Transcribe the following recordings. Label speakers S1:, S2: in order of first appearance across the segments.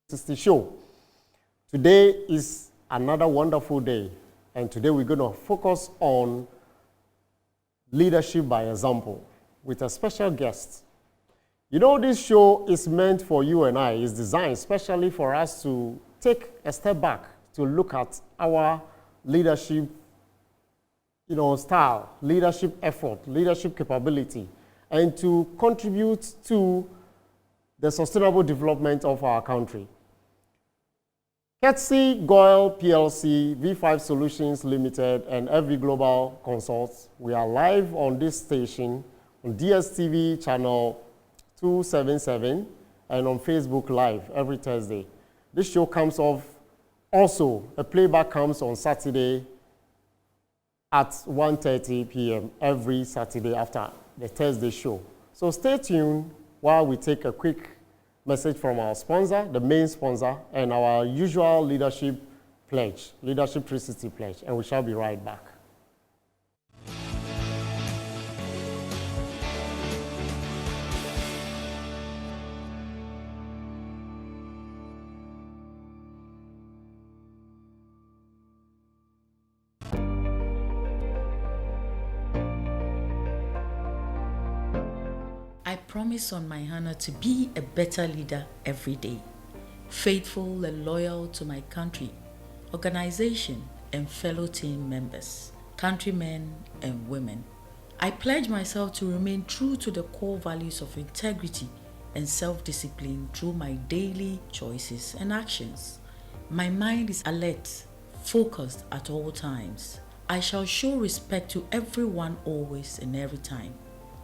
S1: 360 show. Today is another wonderful day, and today we're going to focus on leadership by example with a special guest. You know, this show is meant for you and I. It's designed especially for us to take a step back to look at our leadership, style, leadership effort, leadership capability, and to contribute to the sustainable development of our country. Courtesy Goyle PLC, V5 Solutions Limited, and FV Global Consults, we are live on this station on DSTV channel 277 and on Facebook Live every Thursday. This show comes off also, a playback comes on Saturday at 1:30 p.m. every Saturday after the Thursday show. So stay tuned while we take a quick message from our sponsor, the main sponsor, and our usual leadership pledge, Leadership 360 pledge, and we shall be right back.
S2: I promise on my honor to be a better leader every day, faithful and loyal to my country, organization, and fellow team members, countrymen and women. I pledge myself to remain true to the core values of integrity and self-discipline through my daily choices and actions. My mind is alert, focused at all times. I shall show respect to everyone always and every time.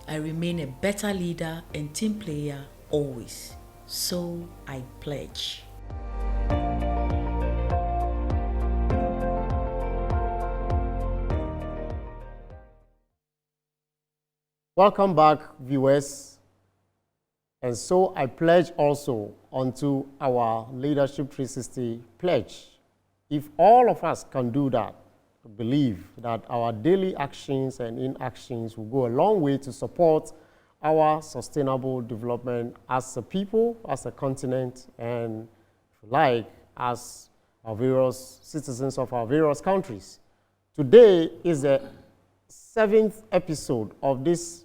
S2: I remain a better leader and team player always. So I pledge.
S1: Welcome back, viewers. And so I pledge also onto our Leadership 360 pledge. If all of us can do that, I believe that our daily actions and inactions will go a long way to support our sustainable development as a people, as a continent, and if you like, as our various citizens of our various countries. Today is the 7th episode of this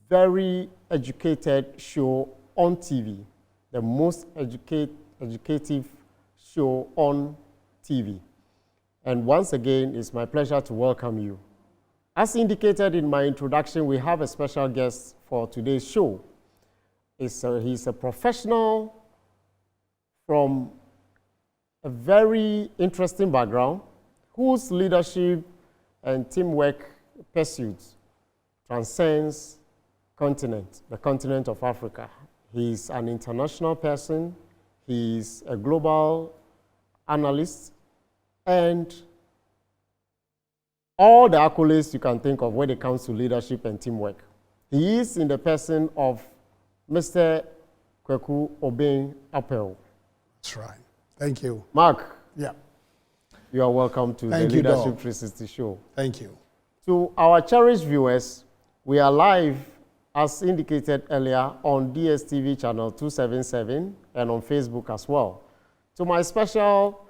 S1: very educated show on TV, the most educative show on TV. And once again, it's my pleasure to welcome you. As indicated in my introduction, we have a special guest for today's show. He's a professional from a very interesting background whose leadership and teamwork pursuits transcends the continent of Africa. He's an international person. He's a global analyst, and all the accolades you can think of when it comes to leadership and teamwork. He is in the person of Mr. Kwaku Obeng Apel.
S3: That's right. Thank you.
S1: Mark.
S3: Yeah.
S1: You are welcome to the Leadership 360 show.
S3: Thank you.
S1: To our cherished viewers, we are live, as indicated earlier, on DSTV channel 277 and on Facebook as well. To my special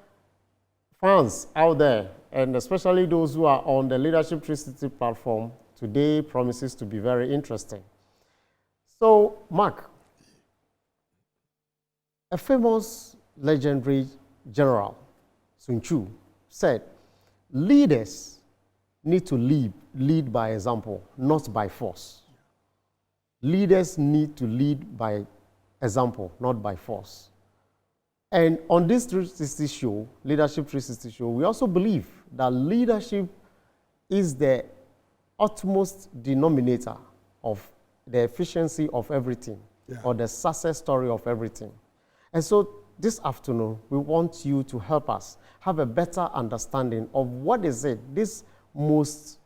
S1: fans out there, and especially those who are on the Leadership 360 platform, today promises to be very interesting. So, Mark, a famous legendary general, Sun Tzu, said, leaders need to lead by example, not by force. Leaders need to lead by example, not by force. And on this 360 show, Leadership 360 show, we also believe that leadership is the utmost denominator of the efficiency of everything, or the success story of everything. And so this afternoon, we want you to help us have a better understanding of what is it, this most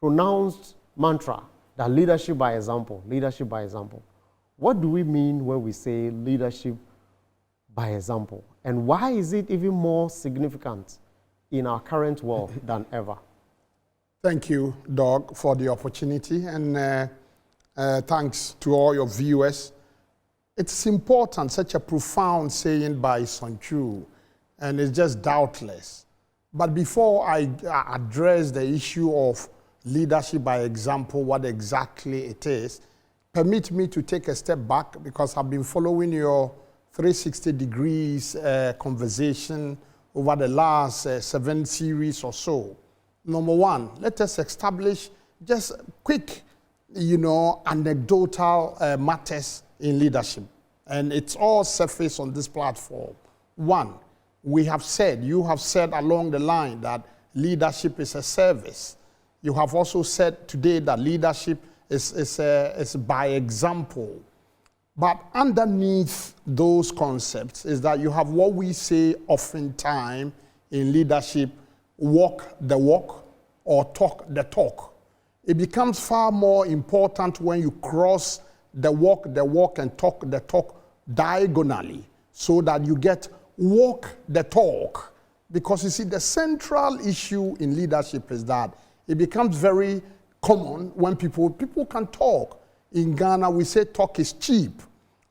S1: pronounced mantra, that leadership by example, leadership by example. What do we mean when we say leadership by example? And why is it even more significant in our current world than ever?
S3: Thank you, Doug, for the opportunity, and thanks to all your viewers It's important, such a profound saying by Sun Tzu, and it's just doubtless. But before I address the issue of leadership by example, what exactly it is, permit me to take a step back because I've been following your 360 degrees conversation over the last 7 series or so. Number one, let us establish just quick, anecdotal matters in leadership. And it's all surfaced on this platform. One, you have said along the line that leadership is a service. You have also said today that leadership is by example. But underneath those concepts is that you have what we say oftentimes in leadership, walk the walk or talk the talk. It becomes far more important when you cross the walk and talk the talk diagonally so that you get walk the talk. Because you see, the central issue in leadership is that it becomes very common when people can talk. In Ghana, we say talk is cheap.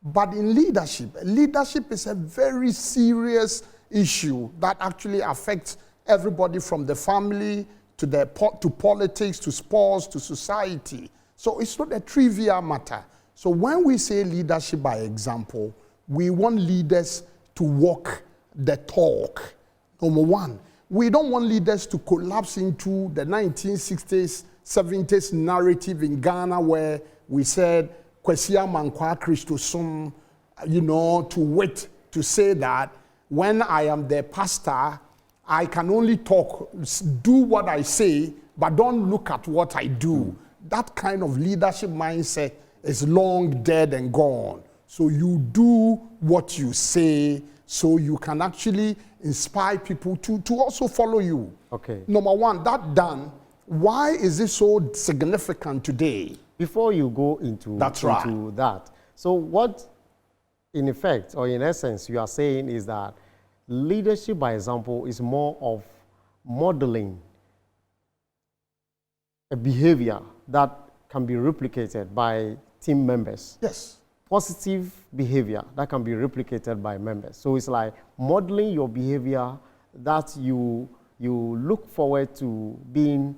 S3: But in leadership is a very serious issue that actually affects everybody from the family to politics, to sports, to society. So it's not a trivial matter. So when we say leadership by example, we want leaders to walk the talk. Number one, we don't want leaders to collapse into the 1960s, 70s narrative in Ghana where we said, Kwesi Amankwa Christosum, to wait to say that when I am the pastor, I can only talk, do what I say, but don't look at what I do. That kind of leadership mindset is long dead and gone. So you do what you say so you can actually inspire people to also follow you.
S1: Okay.
S3: Number one, that done, why is it so significant today?
S1: Before you go into that, so what in effect or in essence you are saying is that leadership by example is more of modeling a behavior that can be replicated by team members.
S3: Yes.
S1: Positive behavior that can be replicated by members. So it's like modeling your behavior that you look forward to being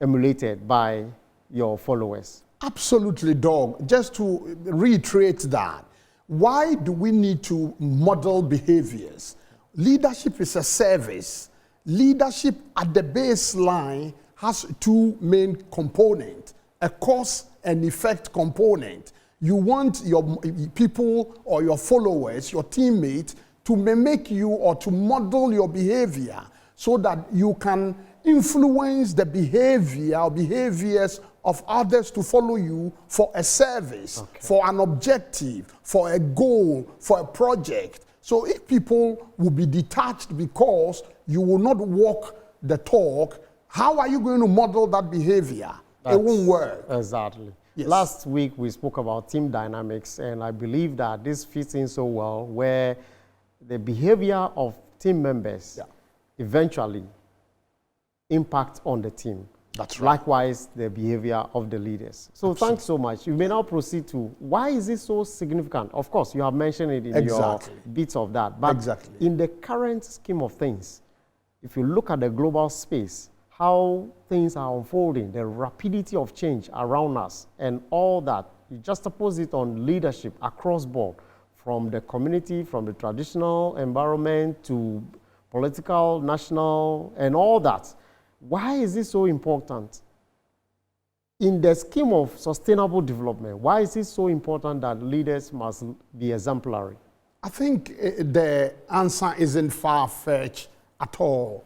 S1: emulated by your followers.
S3: Absolutely, Doug. Just to reiterate that, why do we need to model behaviors? Leadership is a service. Leadership at the baseline has 2 main components, a cause and effect component. You want your people or your followers, your teammates, to mimic you or to model your behavior so that you can influence the behavior or behaviors of others to follow you for a service, for an objective, for a goal, for a project. So if people will be detached because you will not walk the talk, how are you going to model that behavior? It won't work.
S1: Exactly.
S3: Yes.
S1: Last week we spoke about team dynamics, and I believe that this fits in so well where the behavior of team members eventually impact on the team.
S3: That's right.
S1: Likewise, the behavior of the leaders. So thanks so much. You may now proceed to why is this so significant? Of course, you have mentioned it in your bits of that. But in the current scheme of things, if you look at the global space, how things are unfolding, the rapidity of change around us, and all that, you juxtapose it on leadership across board, from the community, from the traditional environment to political, national, and all that. Why is this so important? In the scheme of sustainable development, why is it so important that leaders must be exemplary?
S3: I think the answer isn't far-fetched at all.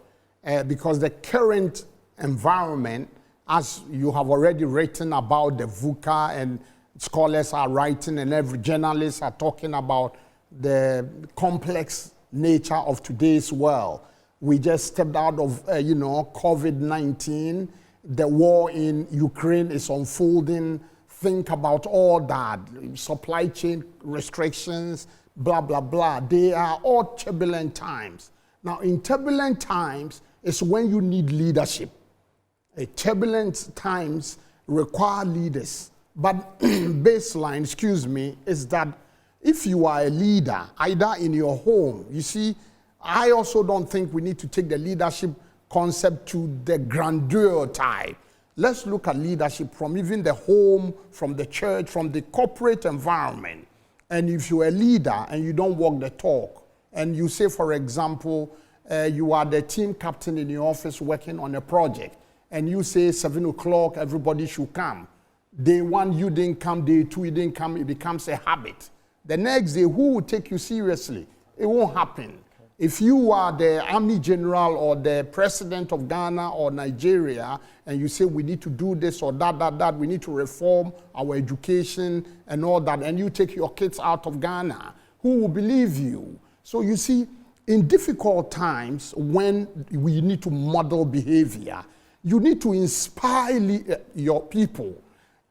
S3: Because the current environment, as you have already written about the VUCA, and scholars are writing and every journalist are talking about the complex nature of today's world. We just stepped out of, COVID-19. The war in Ukraine is unfolding. Think about all that. Supply chain restrictions, blah, blah, blah. They are all turbulent times. Now, in turbulent times is when you need leadership. Turbulent times require leaders. But baseline, is that If you are a leader, either in your home, you see, I also don't think we need to take the leadership concept to the grandeur type. Let's look at leadership from even the home, from the church, from the corporate environment. And if you're a leader and you don't walk the talk, and you say, for example, you are the team captain in your office working on a project, and you say 7 o'clock, everybody should come. Day 1, you didn't come. Day 2, you didn't come. It becomes a habit. The next day, who will take you seriously? It won't happen. If you are the army general or the president of Ghana or Nigeria, and you say we need to do this or that, we need to reform our education and all that, and you take your kids out of Ghana, who will believe you? So you see, in difficult times when we need to model behavior, you need to inspire your people.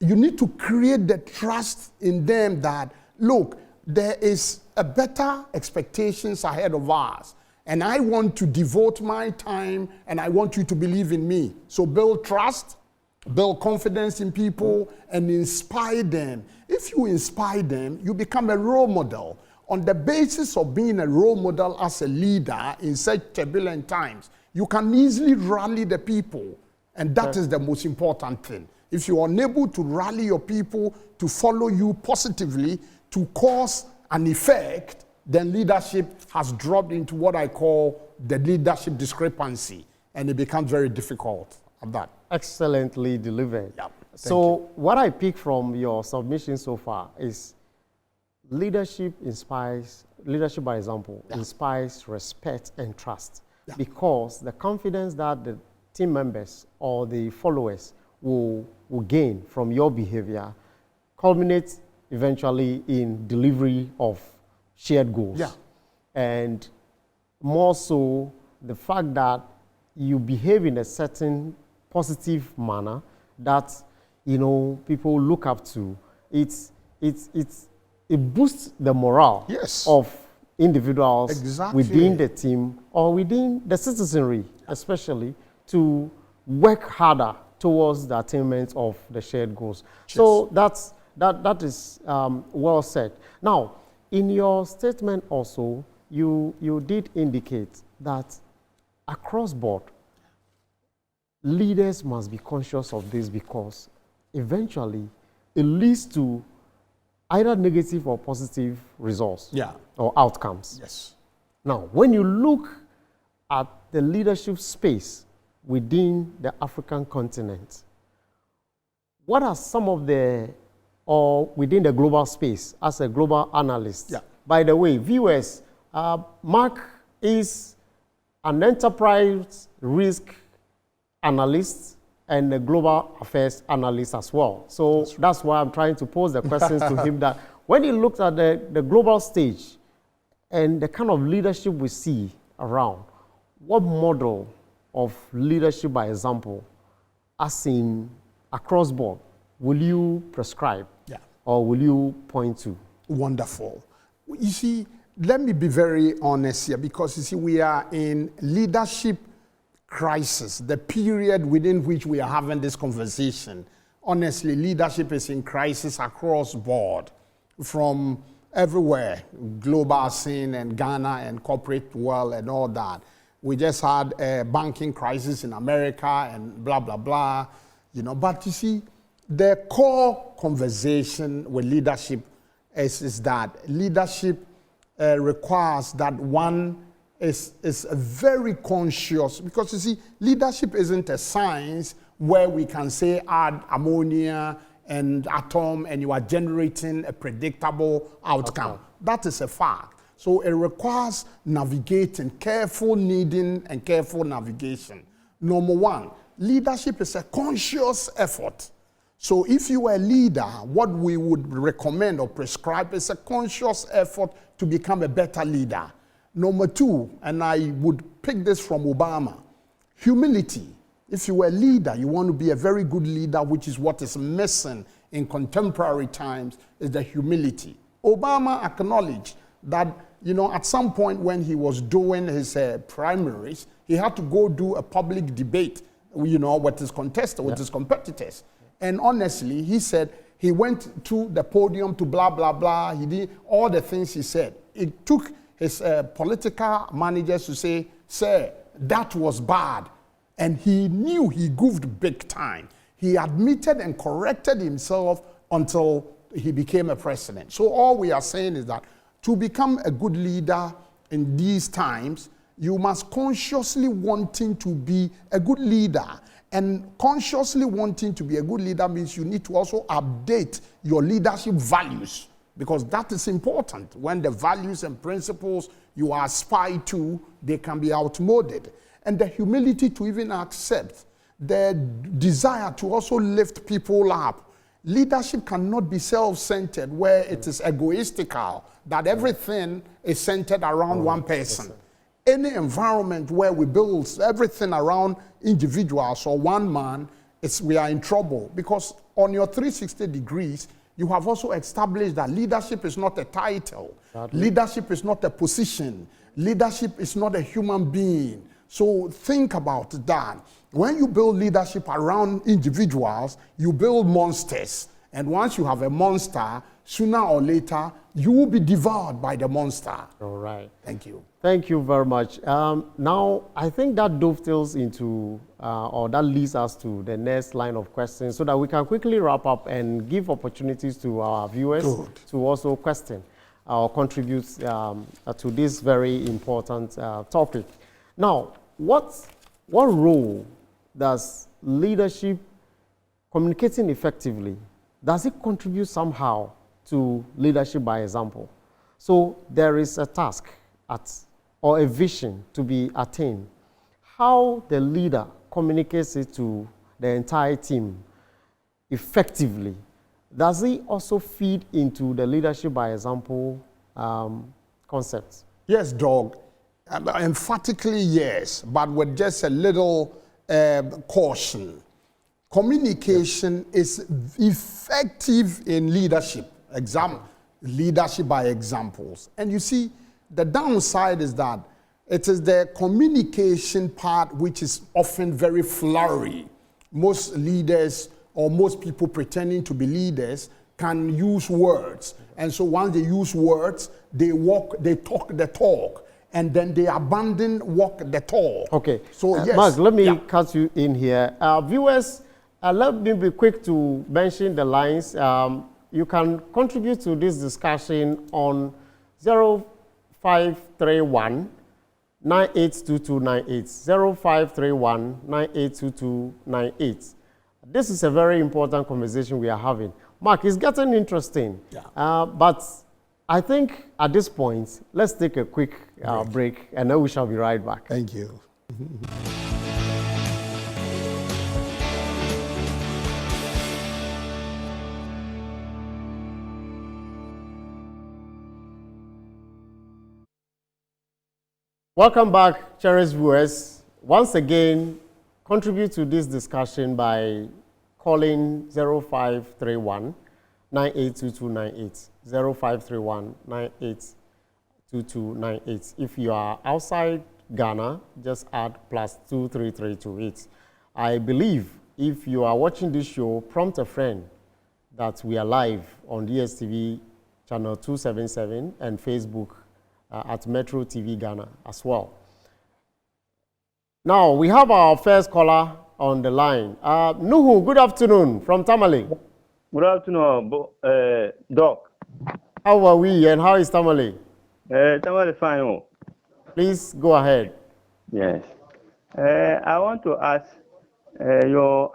S3: You need to create the trust in them that, look, there is a better expectations ahead of us. And I want to devote my time and I want you to believe in me. So build trust, build confidence in people and inspire them. If you inspire them, you become a role model. On the basis of being a role model as a leader in such turbulent times, you can easily rally the people. And that is the most important thing. If you are unable to rally your people to follow you positively, to cause an effect, then leadership has dropped into what I call the leadership discrepancy, and it becomes very difficult at that.
S1: Excellently delivered.
S3: Yeah,
S1: so what I pick from your submission so far is leadership by example, inspires respect and trust, because the confidence that the team members or the followers will gain from your behavior culminates eventually in delivery of shared goals.
S3: Yeah.
S1: And more so, the fact that you behave in a certain positive manner that, you know, people look up to, it boosts the morale of individuals within the team or within the citizenry, especially, to work harder towards the attainment of the shared goals. So that is well said. Now, in your statement also, you did indicate that across board, leaders must be conscious of this because eventually it leads to either negative or positive results or outcomes.
S3: Yes.
S1: Now, when you look at the leadership space within the African continent, what are some of the, or within the global space as a global analyst? By the way, viewers, Mark is an enterprise risk analyst and a global affairs analyst as well. So that's why I'm trying to pose the questions to him that when he looks at the global stage and the kind of leadership we see around, what model of leadership by example, as in across board, will you prescribe or will you point to?
S3: Wonderful. You see, let me be very honest here, because you see, we are in leadership crisis, the period within which we are having this conversation. Honestly, leadership is in crisis across board, from everywhere, global scene and Ghana and corporate world and all that. We just had a banking crisis in America and blah, blah, blah, you know. But you see, the core conversation with leadership is that leadership requires that one is very conscious, because you see, leadership isn't a science where we can say add ammonia and atom and you are generating a predictable outcome. That is a fact. So it requires navigating, careful kneading and careful navigation. Number one, leadership is a conscious effort. So if you are a leader, what we would recommend or prescribe is a conscious effort to become a better leader. Number two, and I would pick this from Obama, humility. If you are a leader, you want to be a very good leader, which is what is missing in contemporary times, is the humility. Obama acknowledged that, you know, at some point when he was doing his primaries, he had to go do a public debate, you know, with his contestants, with his competitors. And honestly, he said He went to the podium to blah, blah, blah. He did all the things he said. It took his political managers to say, sir, that was bad. And he knew he goofed big time. He admitted and corrected himself until he became a president. So all we are saying is that to become a good leader in these times, you must consciously wanting to be a good leader. And consciously wanting to be a good leader means you need to also update your leadership values, because that is important. When the values and principles you aspire to, they can be outmoded. And the humility to even accept the desire to also lift people up. Leadership cannot be self-centered, where it is egoistical, that everything is centered around one person. Any environment where we build everything around individuals or one man, we are in trouble, because on your 360 degrees, you have also established that leadership is not a title. Leadership is not a position. Leadership is not a human being. So think about that. When you build leadership around individuals, you build monsters. And once you have a monster, sooner or later, you will be devoured by the monster.
S1: All right.
S3: Thank you.
S1: Thank you very much. Now, I think that dovetails into, or that leads us to the next line of questions, so that we can quickly wrap up and give opportunities to our viewers to also question or contribute to this very important topic. Now, what role does leadership, communicating effectively, does it contribute somehow to leadership by example? So there is a task or a vision to be attained. How the leader communicates it to the entire team effectively, does it also feed into the leadership by example concept?
S3: Yes, Doug. Emphatically yes, but with just a little caution. Communication is effective in leadership, leadership by examples. And you see, the downside is that it is the communication part which is often very flowery. Most leaders or most people pretending to be leaders can use words. And so once they use words, they talk the talk. And then they abandon walk the talk.
S1: Okay.
S3: So yes.
S1: Mark, let me cut you in here. Viewers, let me be quick to mention the lines. You can contribute to this discussion on 0531 982298. 0531 982298. This is a very important conversation we are having. Mark, it's getting interesting.
S3: Yeah.
S1: But I think at this point, let's take a quick break, and then we shall be right back.
S3: Thank you.
S1: Welcome back, cherished viewers. Once again, contribute to this discussion by calling 0531 982298. 0531 982298. If you are outside Ghana, just add +233 to it. I believe if you are watching this show, prompt a friend that we are live on DSTV channel 277 and Facebook at Metro TV Ghana as well. Now, we have our first caller on the line. Nuhu, good afternoon from Tamale.
S4: Good afternoon, Doc.
S1: How are we and how is Tamale?
S4: Tamale fine. Oh.
S1: Please go ahead.
S4: Yes. I want to ask your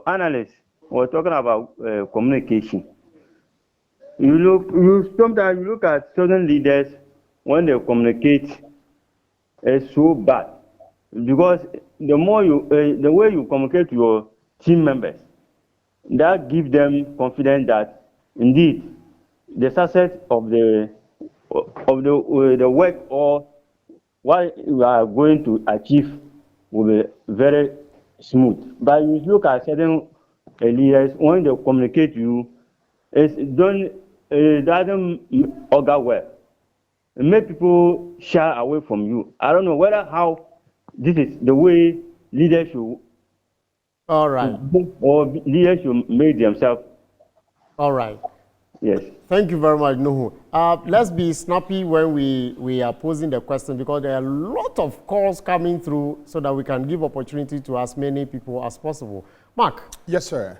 S4: analysts were talking about communication. Sometimes you look at certain leaders when they communicate, it's so bad because the way you communicate to your team members, that gives them confidence that indeed the success of the work or what you are going to achieve will be very smooth. But you look at certain leaders when they communicate to you, it doesn't augur well. It makes people shy away from you. I don't know how this is the way leaders should.
S1: All right.
S4: Or leaders should make themselves
S1: All right.
S4: Yes.
S1: Thank you very much, Nuhu. Let's be snappy when we are posing the question because there are a lot of calls coming through so that we can give opportunity to as many people as possible. Mark.
S3: Yes, sir.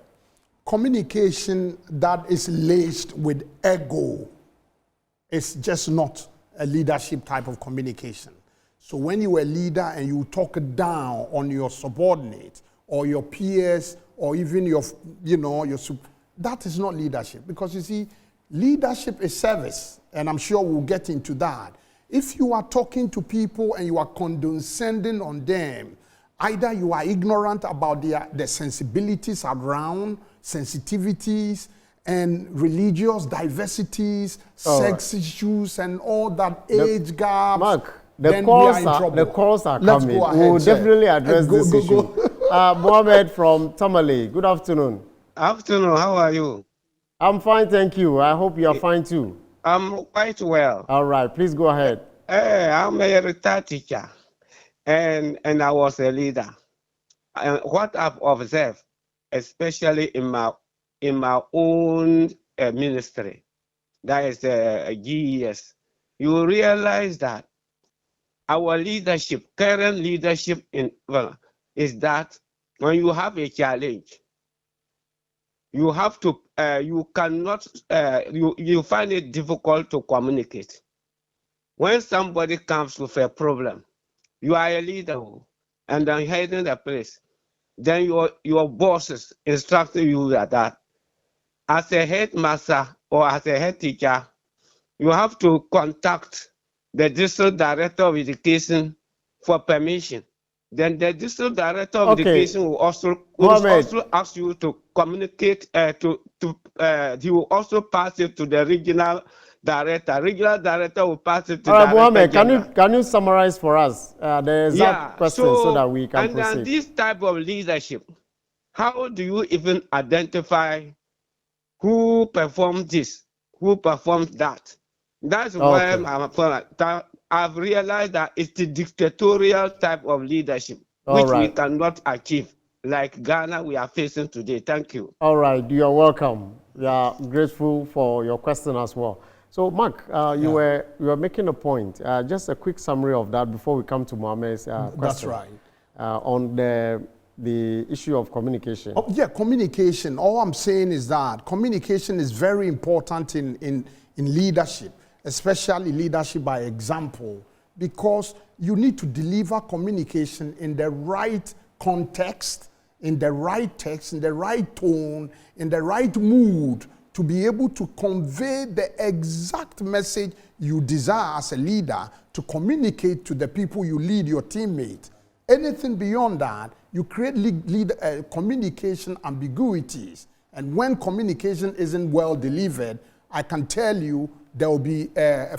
S3: Communication that is laced with ego is just not a leadership type of communication. So when you're a leader and you talk down on your subordinates or your peers or even your, that is not leadership. Because you see, leadership is service, and I'm sure we'll get into that. If you are talking to people and you are condescending on them, either you are ignorant about their sensibilities around, sensitivities, and religious diversities, sex issues, and all that age gaps.
S1: Mark,
S3: the
S1: calls are
S3: Let's
S1: coming.
S3: go ahead,
S1: We will
S3: sir.
S1: definitely address this issue. Mohammed from Tamale, good afternoon.
S5: Afternoon, how are you?
S1: I'm fine, thank you. I hope you are fine too.
S5: I'm quite well.
S1: All right, please go ahead.
S5: I'm a retired teacher, and I was a leader. And what I've observed, especially in my own ministry, that is GES, you realize that our leadership, current leadership is that when you have a challenge, you have to, you cannot, you find it difficult to communicate. When somebody comes with a problem, you are a leader and then heading the place, then your bosses instructing you that as a headmaster or as a head teacher, you have to contact the district director of education for permission. Then the district director of education will also ask you to communicate. He will also pass it to the regional director. Regional director will pass it to Director
S1: Mohammed,
S5: General.
S1: can you summarize for us the exact question so that we can proceed?
S5: And this type of leadership, how do you even identify who performed this, who performed that? That's why I've realized that it's the dictatorial type of leadership, which we cannot achieve, like Ghana we are facing today. Thank you.
S1: All right, you are welcome. We are grateful for your question as well. So, Mark, you were making a point. Just a quick summary of that before we come to Mohammed's question.
S3: That's right.
S1: On the issue of communication.
S3: Oh, yeah, communication. All I'm saying is that communication is very important in leadership, especially leadership by example, because you need to deliver communication in the right context, in the right text, in the right tone, in the right mood, to be able to convey the exact message you desire as a leader to communicate to the people you lead, your teammates. Anything beyond that, you create communication ambiguities. And when communication isn't well delivered, I can tell you there will be a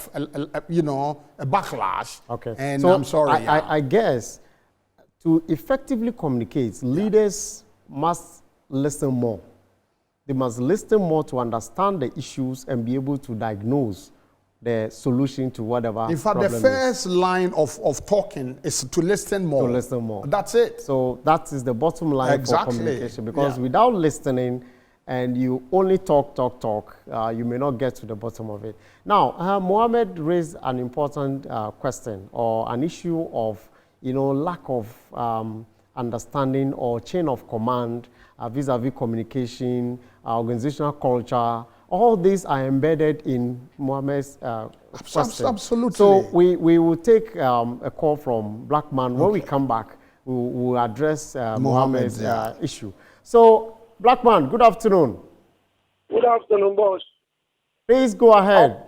S3: backlash.
S1: Okay.
S3: And
S1: so
S3: I'm sorry.
S1: I guess to effectively communicate, leaders must listen more. They must listen more to understand the issues and be able to diagnose the solution to whatever.
S3: In fact, the first line of talking is to listen more.
S1: To listen more.
S3: That's it.
S1: So that is the bottom line for communication. Because without listening, and you only talk, you may not get to the bottom of it. Now, Mohammed raised an important question or an issue of, lack of understanding or chain of command vis-a-vis communication, organizational culture. All these are embedded in Mohammed's question.
S3: Absolutely.
S1: So we will take a call from Blackman. When we come back, we'll address Mohammed's issue. So, Blackman, good afternoon.
S6: Good afternoon, boss.
S1: Please go ahead.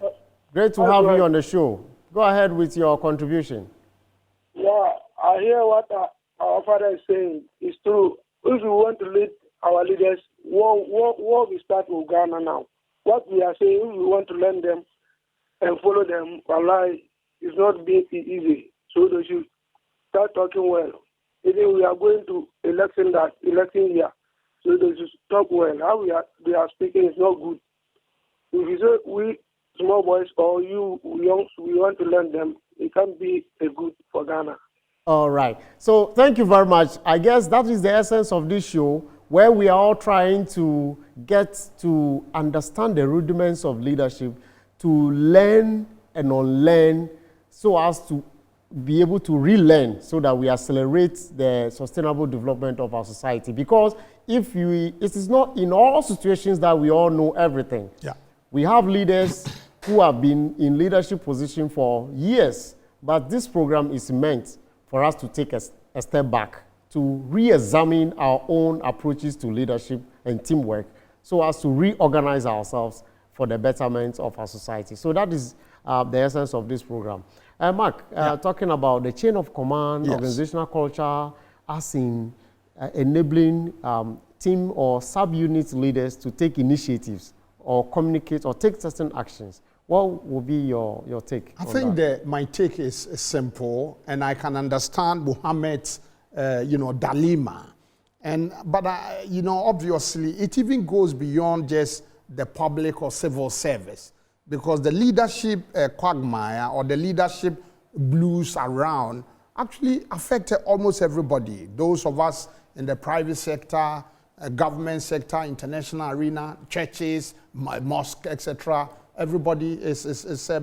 S1: Great to have you on the show. Go ahead with your contribution.
S6: Yeah, I hear what our father is saying. It's true. If we want to lead our leaders, what we start with Ghana now. What we are saying, if we want to learn them and follow them, Allah is not being easy. So they should start talking well. Even we are going to election year. So they should talk well. How they are speaking is not good. If you say we small boys or you youngs, we want to learn them, it can't be a good for Ghana.
S1: All right. So thank you very much. I guess that is the essence of this show. where we are all trying to get to understand the rudiments of leadership, to learn and unlearn so as to be able to relearn so that we accelerate the sustainable development of our society. Because it is not in all situations that we all know everything.
S3: Yeah.
S1: We have leaders who have been in leadership position for years, but this program is meant for us to take a step back, to re-examine our own approaches to leadership and teamwork so as to reorganize ourselves for the betterment of our society. So that is the essence of this program. Mark, talking about the chain of command, organizational culture, as in enabling team or sub-unit leaders to take initiatives or communicate or take certain actions. What will be your take?
S3: I think that my take is simple, and I can understand Muhammad's, dilemma. But obviously, it even goes beyond just the public or civil service, because the leadership quagmire or the leadership blues around actually affected almost everybody. Those of us in the private sector, government sector, international arena, churches, mosque, etc. Everybody is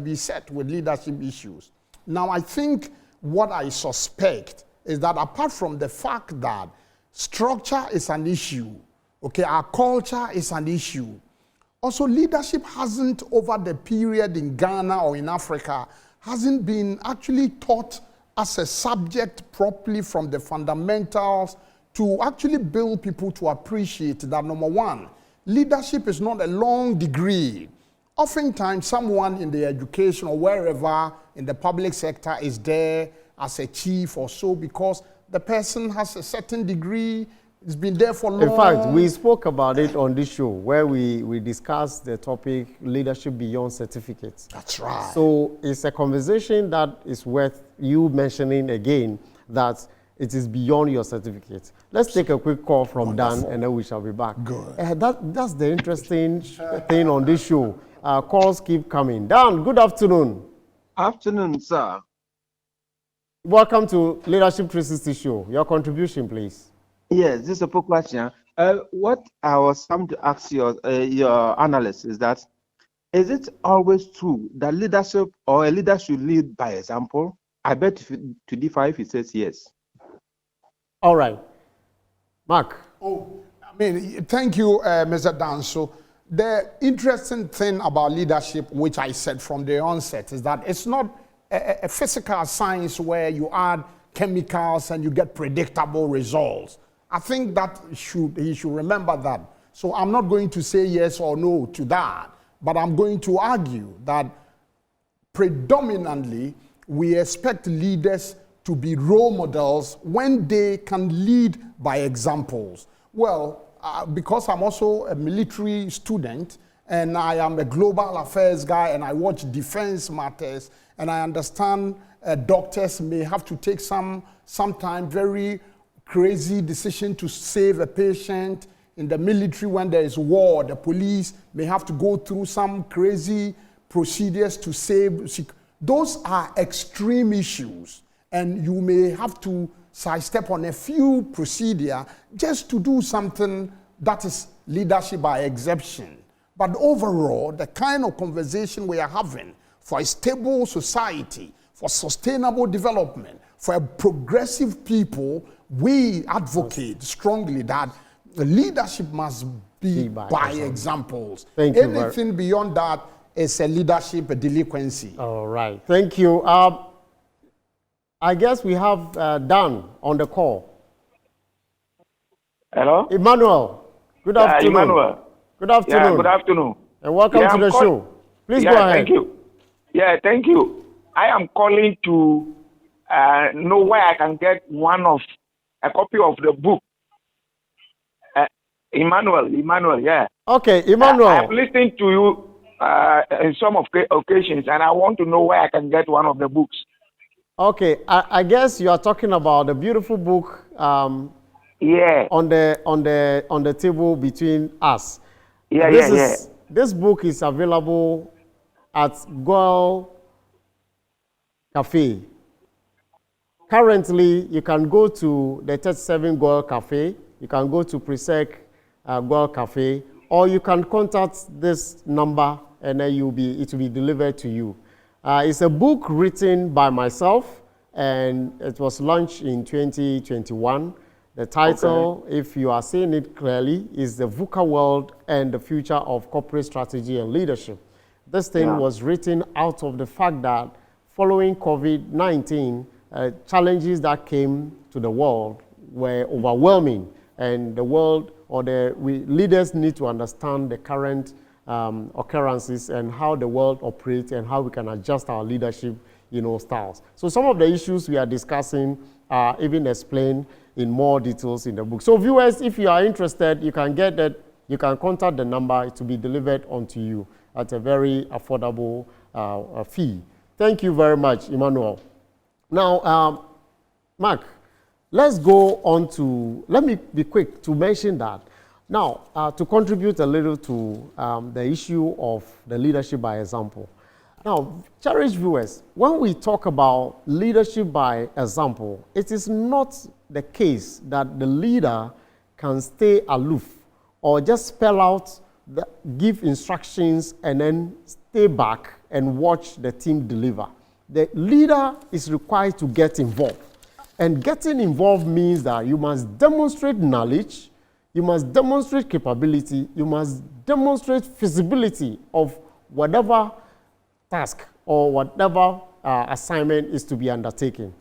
S3: beset with leadership issues. Now, I think what I suspect is that apart from the fact that structure is an issue, okay, our culture is an issue, also leadership hasn't, over the period in Ghana or in Africa, hasn't been actually taught as a subject properly from the fundamentals to actually build people to appreciate that, number one, leadership is not a long degree. Oftentimes, someone in the education or wherever in the public sector is there as a chief or so because the person has a certain degree, it's been there for long.
S1: In fact, we spoke about it on this show where we discussed the topic leadership beyond certificates.
S3: That's right.
S1: So it's a conversation that is worth you mentioning again, that it is beyond your certificate. Let's take a quick call from Dan and then we shall be back.
S3: Good.
S1: That's the interesting thing on this show. Calls keep coming. Dan, good afternoon.
S7: Afternoon, sir.
S1: Welcome to Leadership 360 Show. Your contribution, please.
S7: Yes, this is a poor question. What I was coming to ask your analyst is that, is it always true that leadership or a leader should lead by example? I bet to differ if he says yes.
S1: All right. Mark.
S3: Thank you, Mr. Danso. The interesting thing about leadership, which I said from the onset, is that it's not a physical science where you add chemicals and you get predictable results. I think that he should remember that. So I'm not going to say yes or no to that, but I'm going to argue that predominantly we expect leaders to be role models when they can lead by examples. Well, because I'm also a military student and I am a global affairs guy and I watch defense matters and I understand doctors may have to take sometimes very crazy decision to save a patient. In the military, when there is war, the police may have to go through some crazy procedures to save. Those are extreme issues, and you may have to sidestep on a few procedures just to do something that is leadership by exception. But overall, the kind of conversation we are having for a stable society, for sustainable development, for a progressive people, we advocate strongly that the leadership must be by examples.
S1: Thank you.
S3: Anything beyond that is a leadership delinquency.
S1: All right. Thank you. I guess we have Dan on the call.
S8: Hello?
S1: Emmanuel. Good afternoon.
S8: Emmanuel.
S1: Good afternoon.
S8: Yeah, good afternoon.
S1: And welcome to the show. Please go ahead.
S8: Thank you. Yeah, thank you. I am calling to know where I can get a copy of the book. Emmanuel, yeah.
S1: Okay, Emmanuel.
S8: I have listened to you in some occasions, and I want to know where I can get one of the books.
S1: Okay, I guess you are talking about the beautiful book
S8: yeah.
S1: on the table between us.
S8: Yeah,
S1: This book is available at Goel Cafe. Currently, you can go to the 37 Goel Cafe. you can go to Presec Gold Cafe, or you can contact this number and then it will be delivered to you. It's a book written by myself, and it was launched in 2021. The title, if you are seeing it clearly, is The VUCA World and the Future of Corporate Strategy and Leadership. This thing was written out of the fact that following COVID-19, challenges that came to the world were overwhelming, and the world leaders need to understand the current occurrences and how the world operates and how we can adjust our leadership, styles. So some of the issues we are discussing are even explained in more details in the book. So viewers, if you are interested, you can get that. You can contact the number to be delivered onto you at a very affordable fee. Thank you very much, Emmanuel. Now, Mark, let's go on to, let me be quick to mention that. Now, to contribute a little to the issue of the leadership by example. Now, cherished viewers, when we talk about leadership by example, it is not the case that the leader can stay aloof or just spell out, give instructions, and then stay back and watch the team deliver. The leader is required to get involved. And getting involved means that you must demonstrate knowledge, you must demonstrate capability, you must demonstrate feasibility of whatever task or whatever assignment is to be undertaken.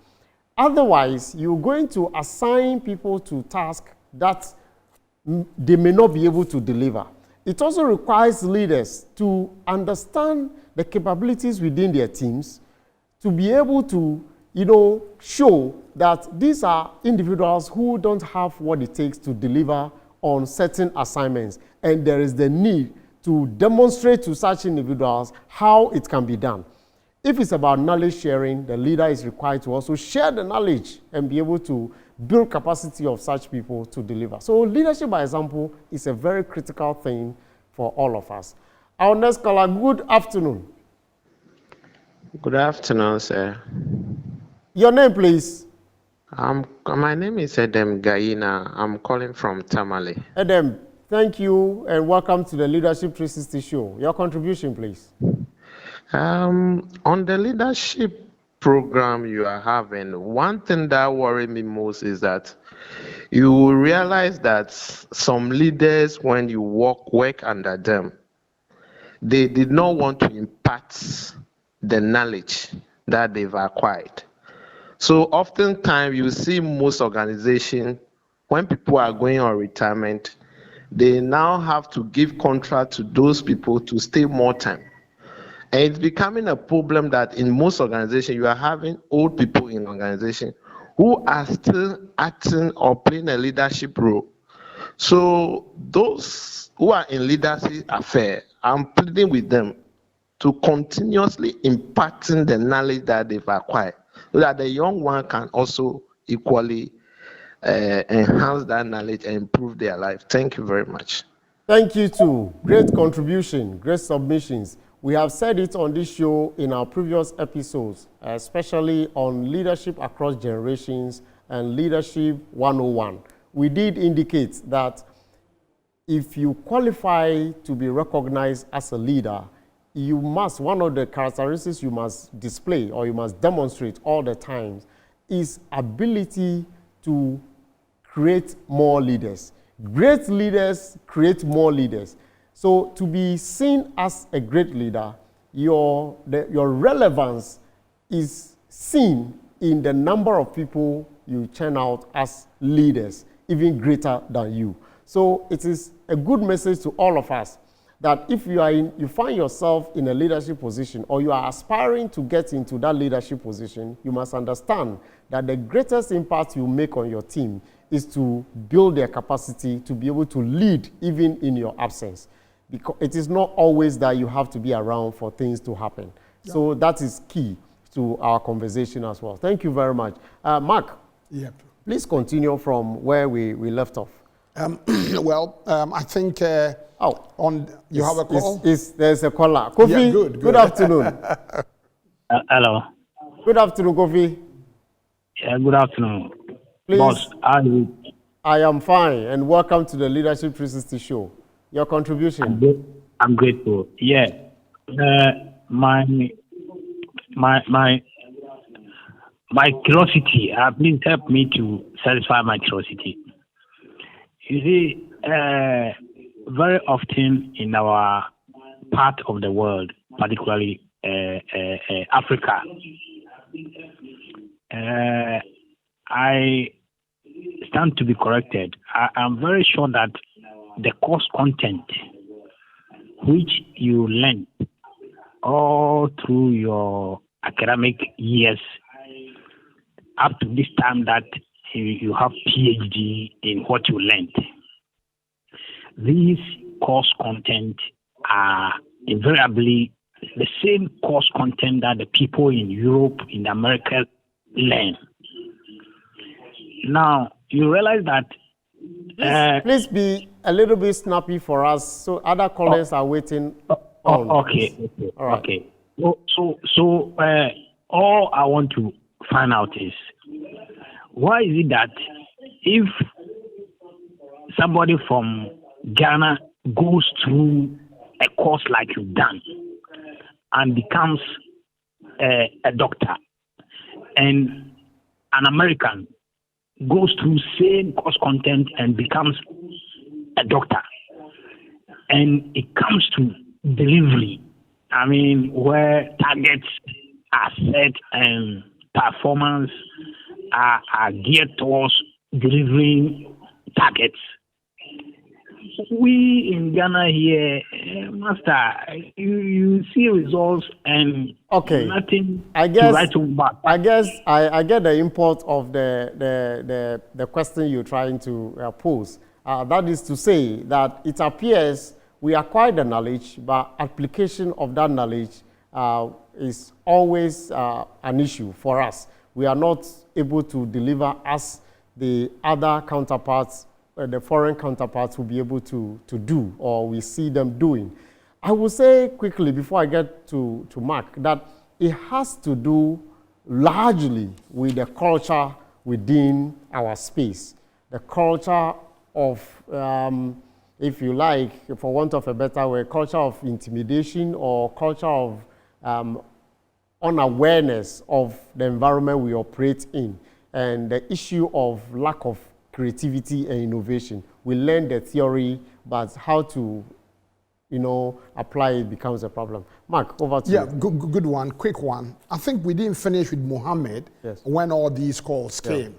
S1: Otherwise, you're going to assign people to tasks that they may not be able to deliver. It also requires leaders to understand the capabilities within their teams, to be able to, show that these are individuals who don't have what it takes to deliver on certain assignments, and there is the need to demonstrate to such individuals how it can be done. If it's about knowledge sharing, the leader is required to also share the knowledge and be able to build capacity of such people to deliver. So leadership by example is a very critical thing for all of us. Our next caller, good afternoon.
S9: Good afternoon, sir.
S1: Your name, please.
S9: My name is Edem Gaina. I'm calling from Tamale.
S1: Edem, thank you and welcome to the Leadership 360 show. Your contribution, please.
S9: On the leadership program you are having, one thing that worries me most is that you will realize that some leaders, when you work under them, they did not want to impart the knowledge that they've acquired. So oftentimes you see most organizations, when people are going on retirement, they now have to give contract to those people to stay more time. And it's becoming a problem that in most organizations, you are having old people in organization who are still acting or playing a leadership role. So those who are in leadership affairs, I'm pleading with them to continuously imparting the knowledge that they've acquired, so that the young one can also equally enhance that knowledge and improve their life. Thank you very much.
S1: Thank you too. Great contribution, great submissions. We have said it on this show in our previous episodes, especially on leadership across generations and leadership 101. We did indicate that if you qualify to be recognized as a leader, you must, one of the characteristics you must display or you must demonstrate all the time is ability to create more leaders. Great leaders create more leaders. So to be seen as a great leader, your relevance is seen in the number of people you churn out as leaders, even greater than you. So it is a good message to all of us that if you find yourself in a leadership position or you are aspiring to get into that leadership position, you must understand that the greatest impact you make on your team is to build their capacity to be able to lead even in your absence. Because it is not always that you have to be around for things to happen. Yeah. So that is key to our conversation as well. Thank you very much. Mark, please continue from where we left off.
S3: I think on you have a call?
S1: There's a caller. Kofi,
S3: yeah,
S1: good afternoon.
S10: Hello.
S1: Good afternoon, Kofi.
S10: Yeah, good afternoon.
S1: Please.
S10: Boss,
S1: I am fine, and welcome to the Leadership 360 show. Your contribution.
S10: I'm grateful. Yeah. My curiosity, please help me to satisfy my curiosity. You see, very often in our part of the world, particularly Africa, I stand to be corrected. I'm very sure that the course content which you learn all through your academic years up to this time that you have PhD in what you learned, these course content are invariably the same course content that the people in Europe, in America learn. Now, you realize that...
S1: Please be a little bit snappy for us, so other callers are waiting on.
S10: Okay.
S1: All right.
S10: Okay. So all I want to find out is, why is it that if somebody from Ghana goes through a course like you've done and becomes a doctor, and an American goes through same course content and becomes a doctor, and it comes to delivery, I mean, where targets are set and performance are geared towards delivering targets. We in Ghana here, Master, you see results and nothing to write home back.
S1: I guess I get the import of the question you're trying to pose. That is to say that it appears we acquire the knowledge, but application of that knowledge is always an issue for us. We are not able to deliver as the other counterparts, the foreign counterparts will be able to do, or we see them doing. I will say quickly before I get to Mark that it has to do largely with the culture within our space. The culture of, if you like, for want of a better word, culture of intimidation or culture of unawareness of the environment we operate in, and the issue of lack of creativity and innovation. We learn the theory, but how to, apply it becomes a problem. Mark, over to you.
S3: Yeah, good one, quick one. I think we didn't finish with Mohammed when all these calls came.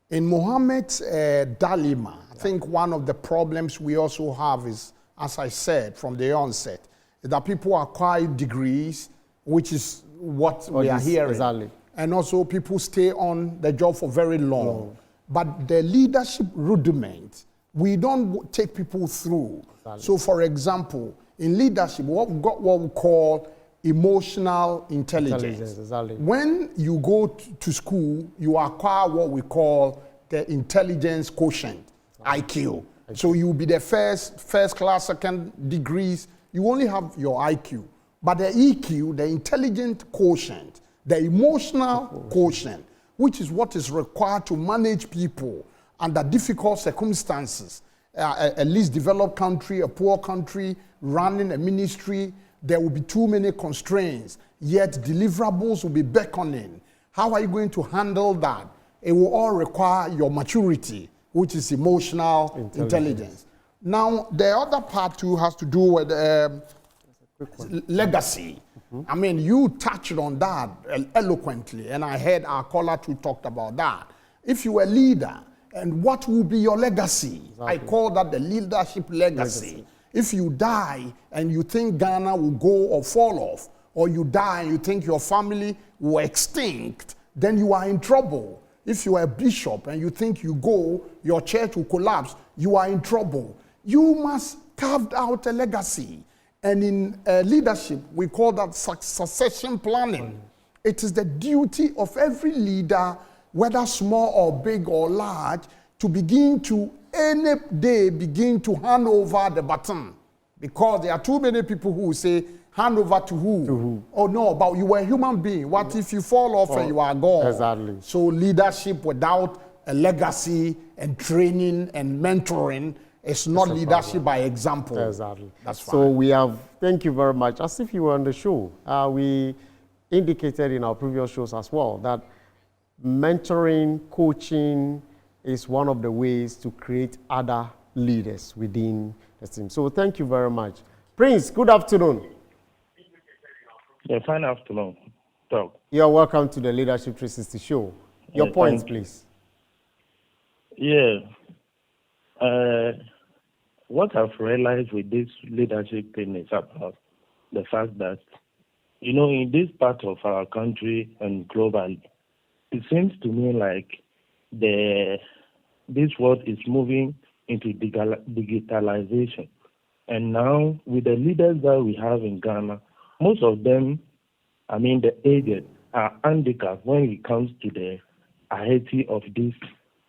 S3: In Mohammed's dilemma, I think one of the problems we also have is, as I said from the onset, is that people acquire degrees, which is what we are hearing.
S1: Exactly.
S3: And also people stay on the job for very long. But the leadership rudiment, we don't take people through. Exactly. So for example, in leadership, we've got what we call emotional intelligence.
S1: Exactly.
S3: When you go to school, you acquire what we call the intelligence quotient, IQ. So you'll be the first class, second degrees, you only have your IQ. But the EQ, the intelligent quotient, the emotional quotient, which is what is required to manage people under difficult circumstances, a least developed country, a poor country, running a ministry, there will be too many constraints, yet deliverables will be beckoning. How are you going to handle that? It will all require your maturity, which is emotional intelligence. Now, the other part too has to do with legacy. I mean, you touched on that eloquently, and I heard our caller too talked about that. If you were a leader, and what will be your legacy? Exactly. I call that the leadership legacy. If you die and you think Ghana will go or fall off, or you die and you think your family will extinct, then you are in trouble. If you are a bishop and you think you go, your church will collapse, you are in trouble. You must carve out a legacy. And in leadership, we call that succession planning. It is the duty of every leader, whether small or big or large, to begin to, any day, begin to hand over the baton. Because there are too many people who say, hand over to who? To who? Oh no, but you were a human being. What if you fall off and you are gone?
S1: Exactly.
S3: So leadership without a legacy and training and mentoring is not leadership by example.
S1: Exactly.
S3: That's fine.
S1: So we have, thank you very much. As if you were on the show, we indicated in our previous shows as well that mentoring, coaching is one of the ways to create other leaders within the team. So thank you very much. Prince, good afternoon.
S11: Yeah, fine afternoon. Talk.
S1: You're welcome to the Leadership 360 show. Your
S11: Yeah,
S1: points,
S11: thank you.
S1: please.
S11: Yeah. What I've realized with this leadership thing is about the fact that, in this part of our country and globally, it seems to me like this world is moving into digitalization. And now, with the leaders that we have in Ghana, most of them, the aged, are handicapped when it comes to the ability of this,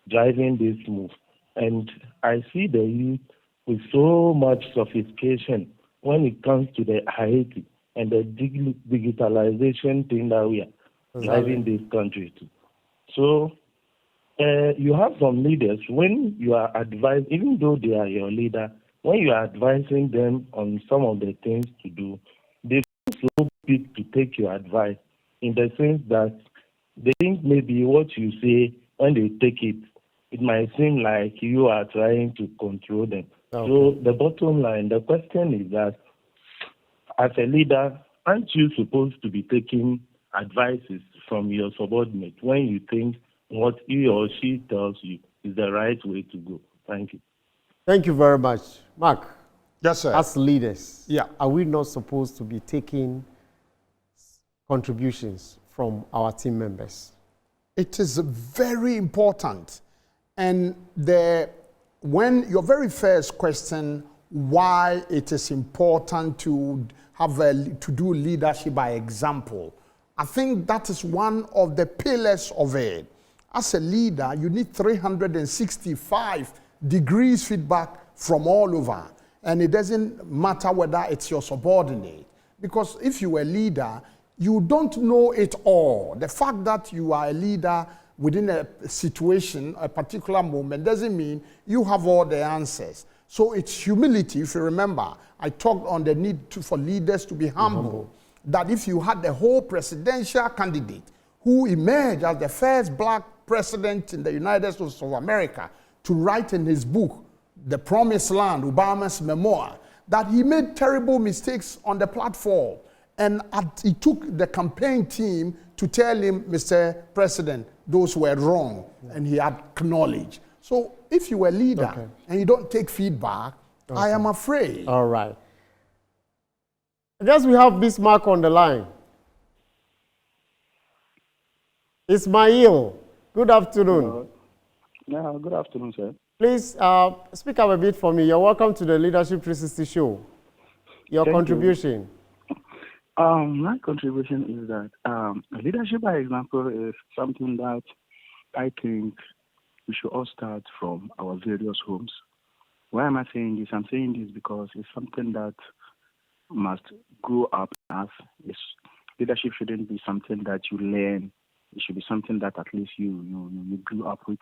S11: driving this move. And I see the youth with so much sophistication when it comes to the Haiti and the digitalization thing that we are driving this country to. So you have some leaders, when you are advised, even though they are your leader, when you are advising them on some of the things to do, they feel so big to take your advice, in the sense that they think maybe what you say, when they take it, it might seem like you are trying to control them.
S1: Okay.
S11: So the bottom line, the question is that, as a leader, aren't you supposed to be taking advices from your subordinate when you think what he or she tells you is the right way to go? Thank you.
S1: Thank you very much. Mark,
S3: Yes, sir.
S1: as leaders,
S3: Yeah.
S1: are we not supposed to be taking contributions from our team members?
S3: It is very important. And when your very first question, why it is important to to do leadership by example, I think that is one of the pillars of it. As a leader, you need 365 degrees feedback from all over. And it doesn't matter whether it's your subordinate. Because if you are a leader, you don't know it all. The fact that you are a leader within a situation, a particular moment, doesn't mean you have all the answers. So it's humility. If you remember, I talked on the need for leaders to be humble. That if you had the whole presidential candidate who emerged as the first black president in the United States of America to write in his book, The Promised Land, Obama's memoir, that he made terrible mistakes on the platform. And it took the campaign team to tell him, Mr. President, those were wrong. Yeah. And he had acknowledged. So if you're a leader and you don't take feedback, I am afraid.
S1: All right. I guess we have Bismarck on the line. Ismail, good afternoon.
S12: Yeah, good afternoon, sir.
S1: Please speak up a bit for me. You're welcome to the Leadership 360 show. Your
S12: Thank
S1: contribution.
S12: My contribution is that leadership by example is something that I think we should all start from our various homes. Why am I saying this? I'm saying this because it's something that must grow up in us. Leadership shouldn't be something that you learn. It should be something that at least you grew up with.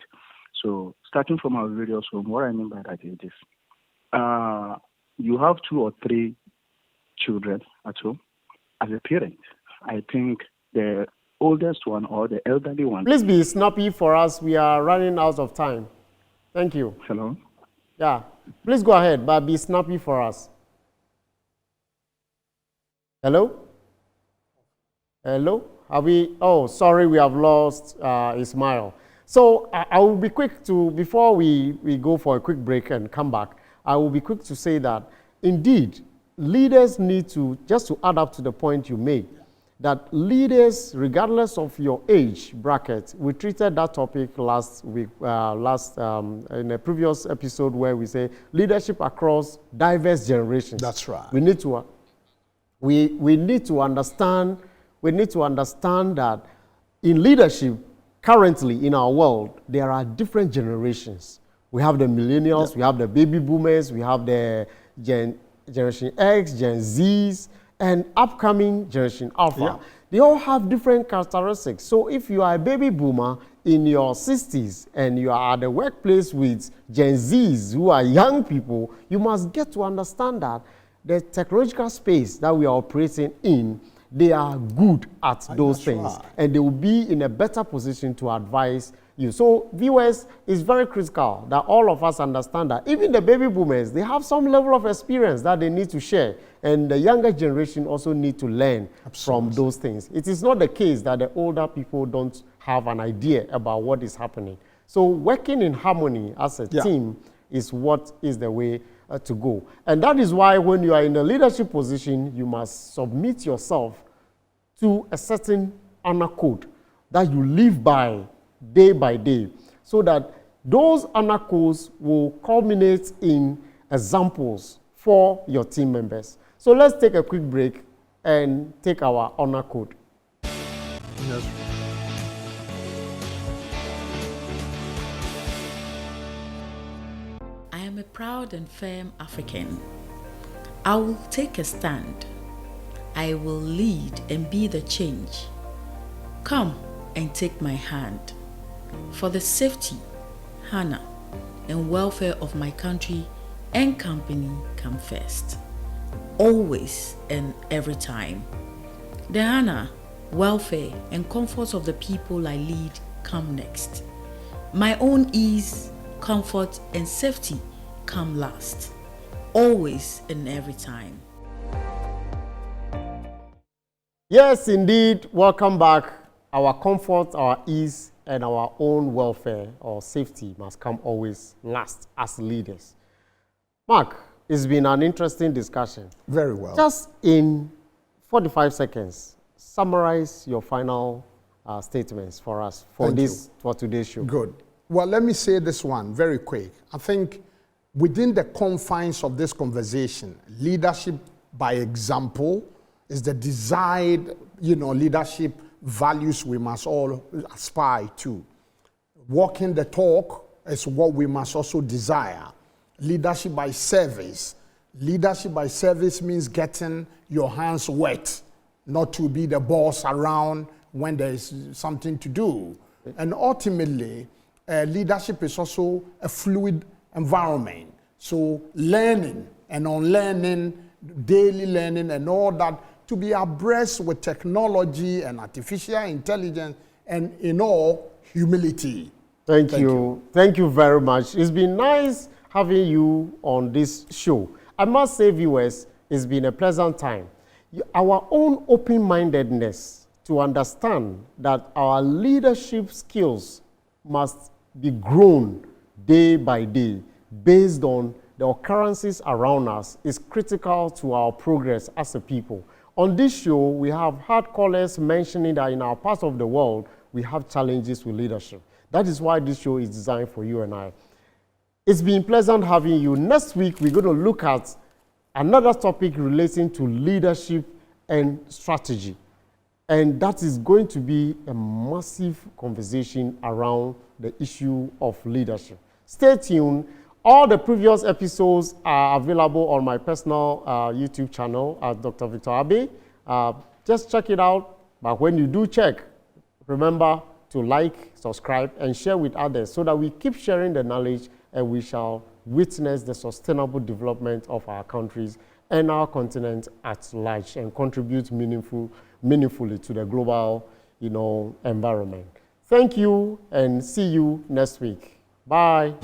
S12: So starting from our various home, what I mean by that is this. You have 2 or 3 children at home. As a parent, I think the oldest one or the elderly one.
S1: Please be snappy for us. We are running out of time. Thank you.
S12: Hello?
S1: Yeah. Please go ahead, but be snappy for us. Hello? Hello? Are we? Oh, sorry, we have lost Ismail. So I will be quick to, before we go for a quick break and come back, I will be quick to say that indeed, leaders need to, just to add up to the point you made, that leaders, regardless of your age bracket, we treated that topic last week, in a previous episode where we say leadership across diverse generations.
S3: That's right.
S1: We need to, we need to understand that in leadership, currently in our world, there are different generations. We have the millennials, we have the baby boomers, we have the Generation X, Gen Zs, and upcoming Generation Alpha. They all have different characteristics. So if you are a baby boomer in your 60s and you are at the workplace with Gen Zs who are young people, you must get to understand that the technological space that we are operating in, they are good at those things. Right. And they will be in a better position to advise you. So viewers, it's very critical that all of us understand that even the baby boomers, they have some level of experience that they need to share. And the younger generation also need to learn from those things. It is not the case that the older people don't have an idea about what is happening. So working in harmony as a team is what is the way to go. And that is why when you are in a leadership position, you must submit yourself to a certain honor code that you live by day, so that those honor codes will culminate in examples for your team members. So let's take a quick break and take our honor code.
S3: Yes.
S2: I am a proud and firm African. I will take a stand. I will lead and be the change. Come and take my hand. For the safety, honor, and welfare of my country and company come first. Always and every time. The honor, welfare, and comfort of the people I lead come next. My own ease, comfort, and safety come last. Always and every time.
S1: Yes, indeed. Welcome back. Our comfort, our ease, and our own welfare or safety must come always last as leaders. Mark, it's been an interesting discussion.
S3: Very well.
S1: Just in 45 seconds, summarize your final statements for us for today's show.
S3: Good. Well, let me say this one very quick. I think within the confines of this conversation, leadership by example is the desired, leadership values we must all aspire to. Walking the talk is what we must also desire. Leadership by service. Leadership by service means getting your hands wet, not to be the boss around when there is something to do. And ultimately, leadership is also a fluid environment. So learning and unlearning, daily learning and all that, to be abreast with technology and artificial intelligence, and in all, humility.
S1: Thank you. Thank you very much. It's been nice having you on this show. I must say, viewers, it's been a pleasant time. Our own open-mindedness to understand that our leadership skills must be grown day by day based on the occurrences around us is critical to our progress as a people. On this show, we have had callers mentioning that in our part of the world, we have challenges with leadership. That is why this show is designed for you and I. It's been pleasant having you. Next week, we're going to look at another topic relating to leadership and strategy. And that is going to be a massive conversation around the issue of leadership. Stay tuned. All the previous episodes are available on my personal YouTube channel at Dr. Victor Abe. Just check it out. But when you do check, remember to like, subscribe, and share with others so that we keep sharing the knowledge and we shall witness the sustainable development of our countries and our continent at large and contribute meaningfully to the global environment. Thank you and see you next week. Bye.